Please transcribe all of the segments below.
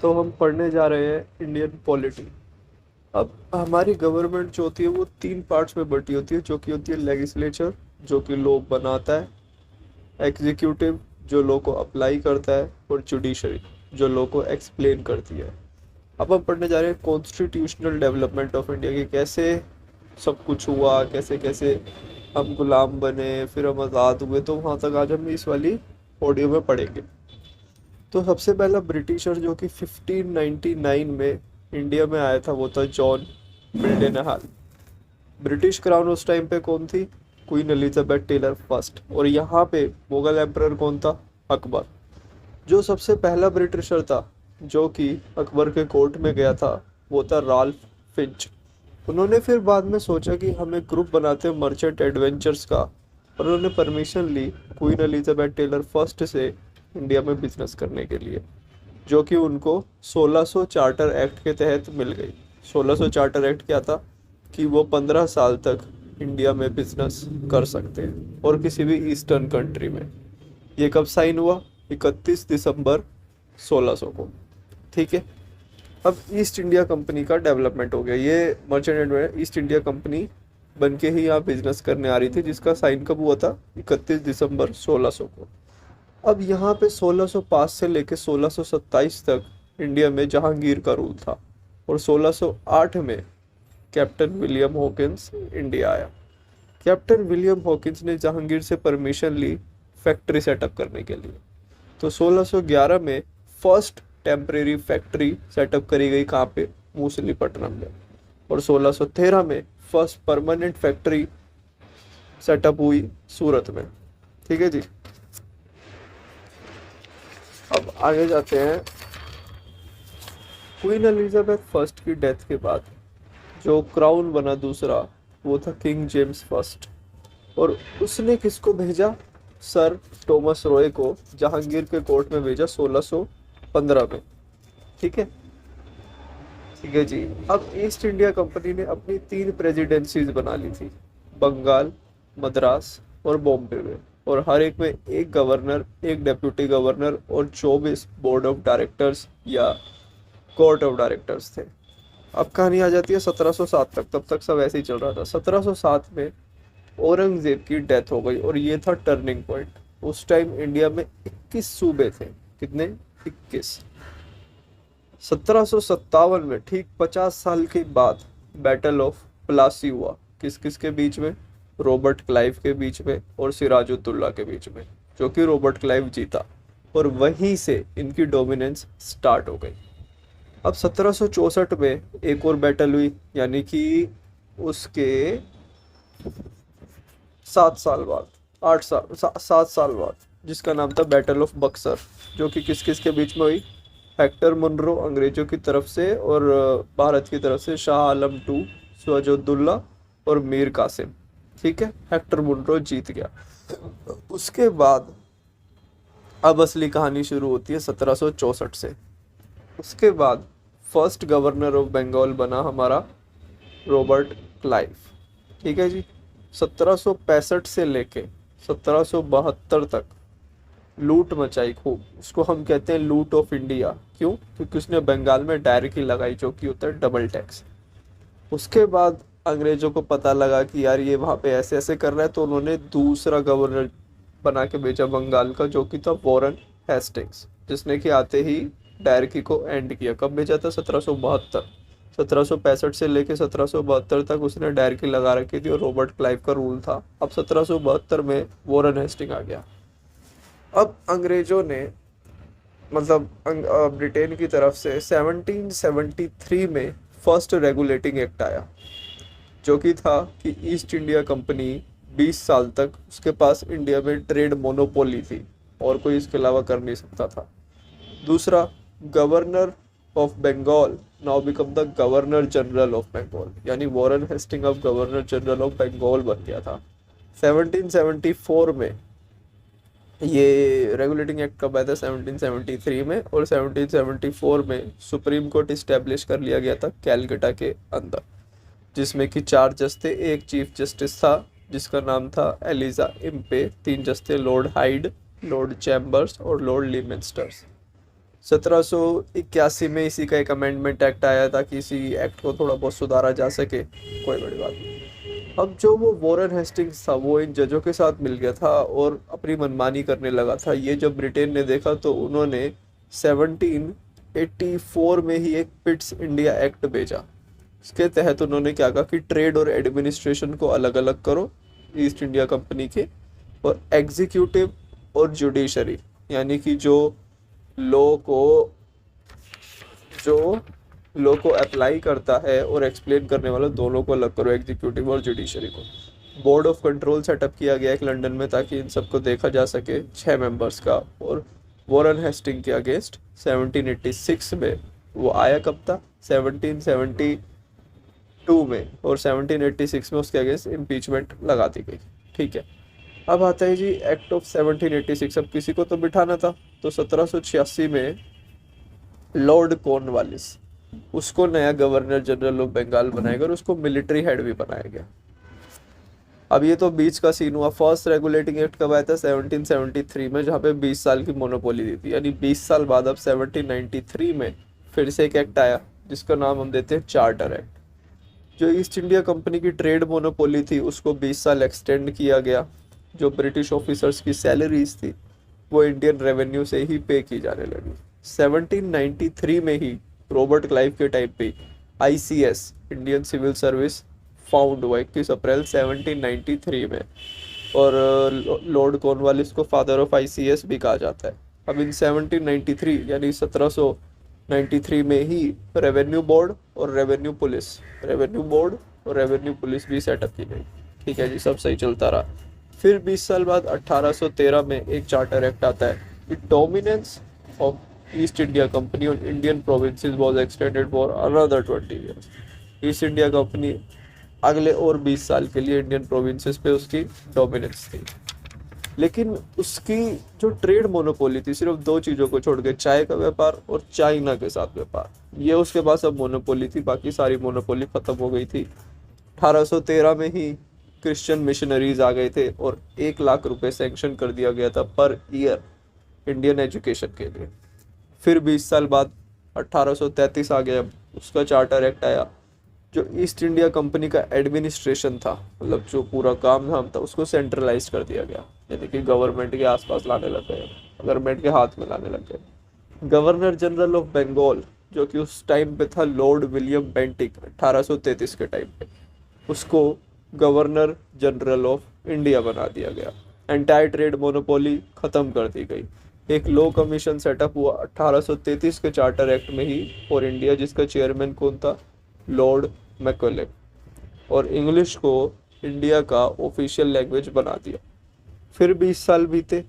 तो हम पढ़ने जा रहे हैं इंडियन पॉलिटी। अब हमारी गवर्नमेंट जो होती है वो तीन पार्ट्स में बटी होती है, जो कि होती है लेजिस्लेचर, जो कि लॉ बनाता है, एग्जीक्यूटिव जो लॉ को अप्लाई करता है, और जुडिशरी जो लॉ को एक्सप्लेन करती है। अब हम पढ़ने जा रहे हैं कॉन्स्टिट्यूशनल डेवलपमेंट ऑफ इंडिया की, कैसे सब कुछ हुआ, कैसे कैसे हम गुलाम बने, फिर हम आज़ाद हुए। तो वहाँ तक आज हम इस वाली ऑडियो में पढ़ेंगे। तो सबसे पहला ब्रिटिशर जो कि 1599 में इंडिया में आया था वो था जॉन मिल्डनहाल। ब्रिटिश क्राउन उस टाइम पे कौन थी? Queen Elizabeth Taylor first. और यहाँ पे मुगल एम्परर कौन था? अकबर। जो सबसे पहला ब्रिटिशर था जो कि अकबर के कोर्ट में गया था वो था राल्फ फिंच। उन्होंने फिर बाद में सोचा कि हमें ग्रुप बनाते हैं मर्चेंट एडवेंचर्स का, और उन्होंने परमिशन ली क्वीन एलिजाबेथ टेलर फर्स्ट से इंडिया में बिजनेस करने के लिए, जो कि उनको 1600 चार्टर एक्ट के तहत मिल गई। 1600 चार्टर एक्ट क्या था कि वो 15 साल तक इंडिया में बिजनेस कर सकते हैं और किसी भी ईस्टर्न कंट्री में। ये कब साइन हुआ? 31 दिसंबर 1600 को। ठीक है। अब ईस्ट इंडिया कंपनी का डेवलपमेंट हो गया। ये मर्चेंट ईस्ट इंडिया कंपनी बन के ही यहाँ बिजनेस करने आ रही थी, जिसका साइन कब हुआ था? 31 दिसंबर 1600 को। अब यहाँ पे 1605 से लेके 1627 तक इंडिया में जहांगीर का रूल था, और 1608 में कैप्टन विलियम हॉकिंस इंडिया आया। कैप्टन विलियम हॉकिंस ने जहांगीर से परमिशन ली फैक्ट्री सेटअप करने के लिए। तो 1611 में फर्स्ट टेम्परेरी फैक्ट्री सेटअप करी गई, कहाँ पे? मूसलीपट्टनम में। और 1613 में फर्स्ट परमानेंट फैक्ट्री सेटअप हुई सूरत में। ठीक है जी। अब आगे जाते हैं। क्वीन एलिजाबेथ फर्स्ट की डेथ के बाद जो क्राउन बना दूसरा वो था किंग जेम्स फर्स्ट। और उसने किसको भेजा? सर थॉमस रॉय को जहांगीर के कोर्ट में भेजा 1615 में। ठीक है। ठीक है जी। अब ईस्ट इंडिया कंपनी ने अपनी तीन प्रेसिडेंसीज बना ली थी, बंगाल, मद्रास और बॉम्बे में। और हर एक में एक गवर्नर, एक डेप्यूटी गवर्नर और 24 बोर्ड ऑफ डायरेक्टर्स या कोर्ट ऑफ डायरेक्टर्स थे। अब कहानी आ जाती है 1707 तक। तब तक सब ऐसे ही चल रहा था। 1707 में औरंगजेब की डेथ हो गई, और ये था टर्निंग पॉइंट। उस टाइम इंडिया में 21 सूबे थे। कितने? 21। 1757 में ठीक 50 साल के बाद बैटल ऑफ प्लासी हुआ। किस किस के बीच में? रॉबर्ट क्लाइव के बीच में और सिराजुद्दौला के बीच में, जो कि रॉबर्ट क्लाइव जीता। और वहीं से इनकी डोमिनेंस स्टार्ट हो गई। अब 1764 में एक और बैटल हुई, यानी कि उसके 7 साल बाद, 7 साल बाद, जिसका नाम था बैटल ऑफ बक्सर, जो कि किस किस के बीच में हुई? हेक्टर मुनरो अंग्रेजों की तरफ से, और भारत की तरफ से शाह आलम टू, सिराजुद्दौला और मीर कासिम। ठीक है। हेक्टर मुनरो जीत गया। उसके बाद अब असली कहानी शुरू होती है 1764 से। उसके बाद फर्स्ट गवर्नर ऑफ बंगाल बना हमारा रॉबर्ट क्लाइव। ठीक है जी। 1765 से लेके 1772 तक लूट मचाई खूब। उसको हम कहते हैं लूट ऑफ इंडिया। क्यों? क्योंकि उसने बंगाल में डायरेक्टली लगाई, जो कि होता है डबल टैक्स। उसके बाद अंग्रेजों को पता लगा कि यार ये वहाँ पे ऐसे ऐसे कर रहा है, तो उन्होंने दूसरा गवर्नर बना के भेजा बंगाल का, जो कि था वॉरेन हेस्टिंग्स, जिसने कि आते ही डायरेक्टली को एंड किया। कब भेजा था? 1772। 1765 से लेके 1772 तक उसने डायरेक्टली लगा रखी थी, और रॉबर्ट क्लाइव का रूल था। अब 1772 में वॉरेन हेस्टिंग आ गया। अब अंग्रेजों ने, मतलब ब्रिटेन की तरफ से 1773 में फर्स्ट रेगुलेटिंग एक्ट आया, जो कि था कि ईस्ट इंडिया कंपनी 20 साल तक उसके पास इंडिया में ट्रेड मोनोपोली थी, और कोई इसके अलावा कर नहीं सकता था। दूसरा, governor of Bengal now become the governor general of Bengal, यानी Warren Hasting of governor general of Bengal बन गया था। 1774 में ये रेगुलेटिंग एक्ट कब आया था? 1773 में। और 1774 में सुप्रीम कोर्ट इस्टेब्लिश कर लिया गया था कैलकटा के अंदर, जिसमें कि 4 जज थे। एक चीफ जस्टिस था जिसका नाम था एलिजा इम्पे। 3 जज थे, लॉर्ड हाइड, लॉर्ड चैम्बर्स और लॉर्ड लिमेंस्टर्स। 1781 में इसी का एक अमेंडमेंट एक्ट आया था कि इसी एक्ट को थोड़ा बहुत सुधारा जा सके, कोई बड़ी बात नहीं। अब जो वो वॉरेन हेस्टिंग्स था वो इन जजों के साथ मिल गया था और अपनी मनमानी करने लगा था। ये जब ब्रिटेन ने देखा तो उन्होंने 1784 में ही एक पिट्स इंडिया एक्ट भेजा। इसके तहत उन्होंने क्या कहा कि ट्रेड और एडमिनिस्ट्रेशन को अलग अलग करो ईस्ट इंडिया कंपनी के, और एग्जीक्यूटिव और जुडिशरी यानी कि लॉ को जो लॉ को अप्लाई करता है और एक्सप्लेन करने वाला, दोनों को अलग करो, एग्जीक्यूटिव और जुडिशरी को। बोर्ड ऑफ कंट्रोल सेटअप किया गया एक लंदन में ताकि इन सबको देखा जा सके, 6 मेंबर्स का। और वॉरेन हेस्टिंग के अगेंस्ट 1786 में वो आया कब था, 1772 में, और 1786 में उसके अगेंस्ट इम्पीचमेंट लगा दी गई। ठीक है, अब आता है जी एक्ट ऑफ 1786। अब किसी को तो बिठाना था, तो 1786 में लॉर्ड कॉर्नवालिस, उसको नया गवर्नर जनरल ऑफ बंगाल बनाया गया और उसको मिलिट्री हेड भी बनाया गया। अब ये तो बीच का सीन हुआ। फर्स्ट रेगुलेटिंग एक्ट कब आया था, 1773 में, जहाँ पे 20 साल की मोनोपोली दी थी। यानी 20 साल बाद अब 1793 में फिर से एक एक्ट आया जिसका नाम हम देते हैं चार्टर एक्ट। जो ईस्ट इंडिया कंपनी की ट्रेड मोनोपोली थी उसको 20 साल एक्सटेंड किया गया। जो ब्रिटिश ऑफिसर्स की सैलरीज थी वो इंडियन रेवेन्यू से ही पे की जाने लगी। 1793 में ही रॉबर्ट क्लाइव के टाइम पे ICS, Indian civil service, found हुआ 21 अप्रैल 1793 में। और लॉर्ड कॉर्नवालिस को फादर ऑफ आईसीएस भी कहा जाता है। अब इन 1793 यानी 1793 में ही रेवेन्यू बोर्ड और रेवेन्यू पुलिस भी सेटअप की गई। ठीक है जी, सब सही चलता रहा। फिर 20 साल बाद 1813 में एक चार्टर एक्ट आता है। Dominance of east India company on Indian provinces was extended for another 20 years. East India company अगले और 20 साल के लिए इंडियन प्रोविंसेस पे उसकी डोमिनेंस थी। लेकिन उसकी जो ट्रेड मोनोपोली थी सिर्फ 2 चीज़ों को छोड़ के, चाय का व्यापार और चाइना के साथ व्यापार, ये उसके पास अब मोनोपोली थी। बाकी सारी मोनोपोली खत्म हो गई थी। 1813 में ही क्रिश्चियन मिशनरीज आ गए थे और 1 लाख रुपए सैंक्शन कर दिया गया था पर ईयर इंडियन एजुकेशन के लिए। फिर 20 साल बाद 1833 आ गया, उसका चार्टर एक्ट आया। जो ईस्ट इंडिया कंपनी का एडमिनिस्ट्रेशन था, मतलब जो पूरा काम धाम था, उसको सेंट्रलाइज कर दिया गया। यानी कि गवर्नमेंट के आसपास लाने लग गए, गवर्नमेंट के हाथ में लाने लग गए। गवर्नर जनरल ऑफ बंगाल, जो कि उस टाइम पे था लॉर्ड विलियम बेंटिक, 1833 के टाइम पे, उसको गवर्नर जनरल ऑफ इंडिया बना दिया गया। एंटायर ट्रेड मोनोपोली खत्म कर दी गई। एक लॉ कमीशन सेटअप हुआ 1833 के चार्टर एक्ट में ही फॉर इंडिया, जिसका चेयरमैन कौन था, लॉर्ड मैकॉले, और इंग्लिश को इंडिया का ऑफिशियल लैंग्वेज बना दिया। फिर 20 साल बीते।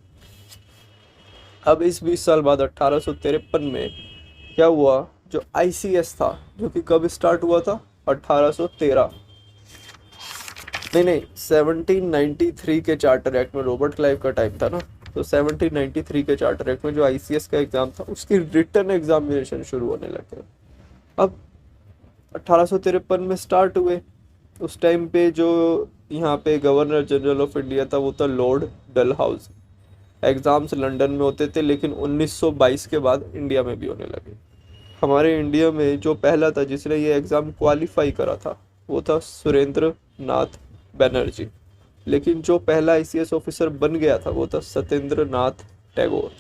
अब इस 20 साल बाद 1853 में क्या हुआ, जो आईसीएस था, जो कि कब स्टार्ट हुआ था, 1813 नहीं 1793 के चार्टर एक्ट में, रॉबर्ट क्लाइव का टाइम था ना, तो 1793 के चार्टर एक्ट में जो आईसीएस का एग्जाम था उसकी रिटर्न एग्जामिनेशन शुरू होने लगे। अब 1853 में स्टार्ट हुए। उस टाइम पे जो यहाँ पे गवर्नर जनरल ऑफ इंडिया था वो था लॉर्ड डलहाउसी। एग्ज़ाम्स लंदन में होते थे, लेकिन 1922 के बाद इंडिया में भी होने लगे। हमारे इंडिया में जो पहला था जिसने ये एग्ज़ाम क्वालिफाई करा था वो था सुरेंद्र नाथ बनर्जी, लेकिन जो पहला आईसीएस ऑफिसर बन गया था वो था सत्येंद्र नाथ टैगोर।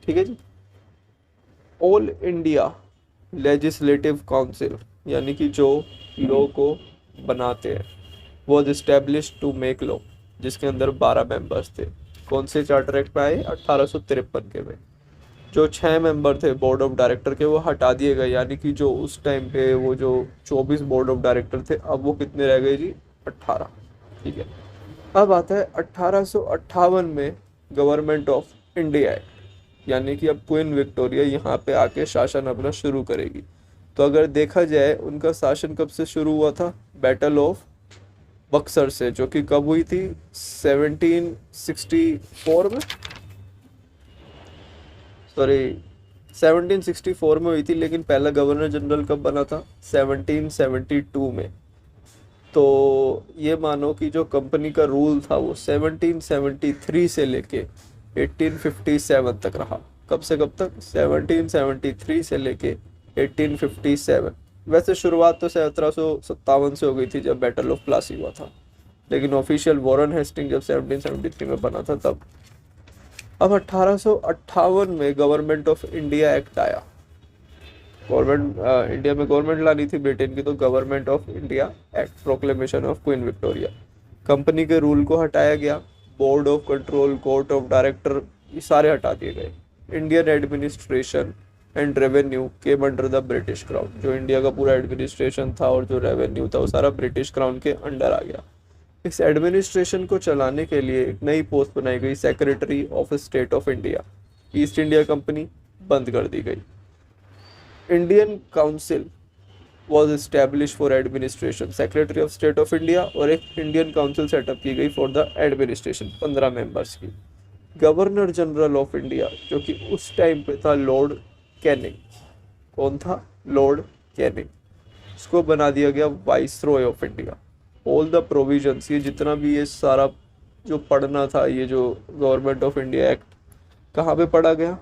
ठीक है जी। ऑल इंडिया लेजिस्लेटिव काउंसिल, यानी कि जो लॉ को बनाते हैं, was establish to make law, जिसके अंदर 12 मेंबर्स थे। कौन से चार्टर एक्ट में आए, 1853 के में। जो 6 मेंबर थे बोर्ड ऑफ डायरेक्टर के वो हटा दिए गए, यानी कि जो उस टाइम पे वो जो 24 बोर्ड ऑफ डायरेक्टर थे, अब वो कितने रह गए जी, 18। ठीक है। अब आता है 1858 में गवर्नमेंट ऑफ इंडिया एक्ट, यानी कि अब क्वीन विक्टोरिया यहाँ पे आके शासन अपना शुरू करेगी। तो अगर देखा जाए उनका शासन कब से शुरू हुआ था, बैटल ऑफ बक्सर से, जो कि कब हुई थी, 1764 में, सॉरी 1764 में हुई थी। लेकिन पहला गवर्नर जनरल कब बना था, 1772 में। तो ये मानो कि जो कंपनी का रूल था वो 1773 से लेके 1857 तक रहा। कब से कब तक, 1773 से लेके 1857। वैसे शुरुआत तो 1757 से हो गई थी जब बैटल ऑफ प्लासी हुआ था, लेकिन ऑफिशियल वॉरेन हेस्टिंग जब 1773 में बना था तब। अब 1858 में गवर्नमेंट ऑफ इंडिया एक्ट आया। गवर्नमेंट इंडिया में गवर्नमेंट लानी थी ब्रिटेन की, तो government of India act, proclamation of queen Victoria. Company के रूल को हटाया गया, board of control, court of director, ये सारे हटा दिए गए। Indian administration and revenue came under the British crown. जो इंडिया का पूरा एडमिनिस्ट्रेशन था और जो रेवेन्यू था वो सारा ब्रिटिश क्राउन के अंडर आ गया। इस एडमिनिस्ट्रेशन को चलाने के लिए एक नई पोस्ट बनाई गई, secretary of state of India. East India company बंद कर दी गई। Indian council was establish for administration, secretary of state of India, और एक इंडियन काउंसिल सेटअप की गई फॉर द एडमिनिस्ट्रेशन, 15 मेंबर्स की। गवर्नर जनरल ऑफ इंडिया, जो कि उस टाइम पे था लॉर्ड कैनिंग। कौन था? Lord Canning. इसको बना दिया गया viceroy of India. All the provisions, ये जितना भी ये सारा जो पढ़ना था, ये जो गवर्नमेंट ऑफ इंडिया एक्ट कहाँ पे पढ़ा गया?